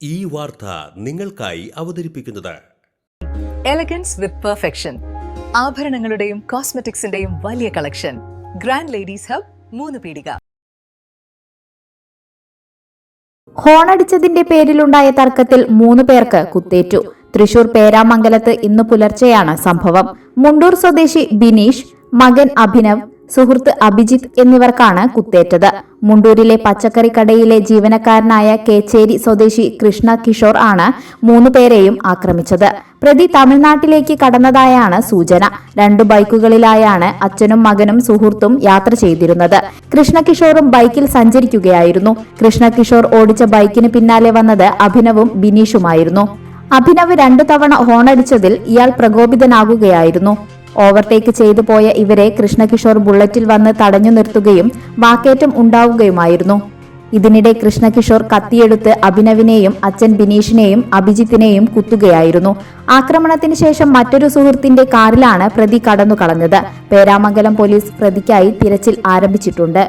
ഈ വാർത്ത നിങ്ങൾക്കായി അവതരിപ്പിക്കുന്നത് എലഗൻസ് വിത്ത് പെർഫെക്ഷൻ. ആഭരണങ്ങളുടെയും കോസ്മെറ്റിക്സിന്റെയും വലിയ കളക്ഷൻ. ഗ്രാൻഡ് ലേഡീസ് ഹബ്, 3 പീടിക. ഹോണടിച്ചതിന്റെ പേരിലുണ്ടായ തർക്കത്തിൽ 3 പേർക്ക് കുത്തേറ്റു. തൃശൂർ പേരാമംഗലത്ത് ഇന്ന് പുലർച്ചെയാണ് സംഭവം. മുണ്ടൂർ സ്വദേശി ബിനീഷ്, മകൻ അഭിനവ്, സുഹൃത്ത് അഭിജിത്ത് എന്നിവർക്കാണ് കുത്തേറ്റത്. മുണ്ടൂരിലെ പച്ചക്കറി കടയിലെ ജീവനക്കാരനായ കേച്ചേരി സ്വദേശി കൃഷ്ണ കിഷോർ ആണ് 3 പേരെയും ആക്രമിച്ചത്. പ്രതി തമിഴ്നാട്ടിലേക്ക് കടന്നതായാണ് സൂചന. 2 ബൈക്കുകളിലായാണ് അച്ഛനും മകനും സുഹൃത്തും യാത്ര ചെയ്തിരുന്നത്. കൃഷ്ണകിഷോറും ബൈക്കിൽ സഞ്ചരിക്കുകയായിരുന്നു. കൃഷ്ണകിഷോർ ഓടിച്ച ബൈക്കിന് പിന്നാലെ വന്നത് അഭിനവും ബിനീഷുമായിരുന്നു. അഭിനവ് 2 തവണ ഹോണടിച്ചതിൽ ഇയാൾ പ്രകോപിതനാകുകയായിരുന്നു. ഓവർടേക്ക് ചെയ്തു പോയ ഇവരെ കൃഷ്ണകിഷോർ ബുള്ളറ്റിൽ വന്ന് തടഞ്ഞു നിർത്തുകയും വാക്കേറ്റം ഉണ്ടാവുകയുമായിരുന്നു. ഇതിനിടെ കൃഷ്ണകിഷോർ കത്തിയെടുത്ത് അഭിനവിനെയും അച്ഛൻ ബിനീഷിനെയും അഭിജിത്തിനെയും കുത്തുകയായിരുന്നു. ആക്രമണത്തിന് ശേഷം മറ്റൊരു സുഹൃത്തിന്റെ കാറിലാണ് പ്രതി കടന്നുകളഞ്ഞത്. പേരാമംഗലം പോലീസ് പ്രതിക്കായി തിരച്ചിൽ ആരംഭിച്ചിട്ടുണ്ട്.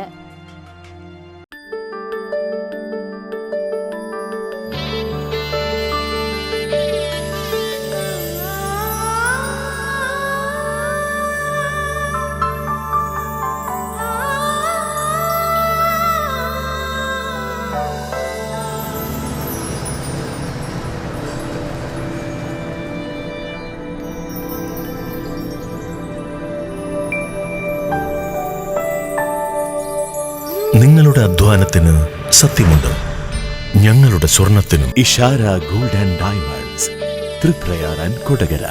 നിങ്ങളുടെ അധ്വാനത്തിന് സത്യമുണ്ട്. ഞങ്ങളുടെ സ്വർണത്തിനും Ishara gold and diamonds, Triprayar and Kodakara.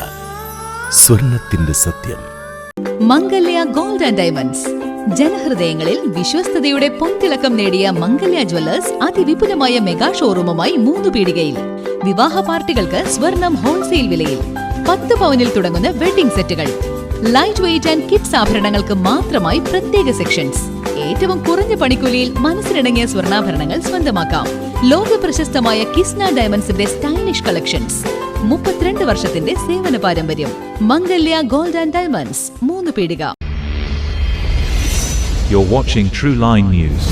സ്വർണത്തിന്റെ സത്യം. Mangalya gold and diamonds. ജനഹൃദയങ്ങളിൽ വിശ്വസ്തയുടെ പൊൻതിളക്കം നേടിയ മംഗല്യ ജ്വല്ലേഴ്സ് അതിവിപുലമായ മെഗാ ഷോറൂമുമായി 3 പീടികയിൽ. വിവാഹ പാർട്ടികൾക്ക് സ്വർണം ഹോൾസെയിൽ വിലയിൽ. 10 പവനിൽ തുടങ്ങുന്ന വെഡിംഗ് സെറ്റുകൾ, ലൈറ്റ് വെയ്റ്റ് ആൻഡ് കിഡ്സ് ആഭരണങ്ങൾക്ക് മാത്രമായി പ്രത്യേക സെക്ഷൻസ്. ഏറ്റവും കുറഞ്ഞ പണിക്കൂലിയിൽ മനസ്സിനിണങ്ങിയ സ്വർണ്ണാഭരണങ്ങൾ സ്വന്തമാക്കാം. ലോക പ്രശസ്തമായ കിസ്ന ഡയമണ്ട്സിന്റെ സ്റ്റൈലിഷ് കളക്ഷൻസ്. 32 വർഷത്തിന്റെ സേവന പാരമ്പര്യം. മംഗല്യ ഗോൾഡ് ആൻഡ് ഡയമണ്ട്സ്, 3 പീടിക. You're watching True Line News.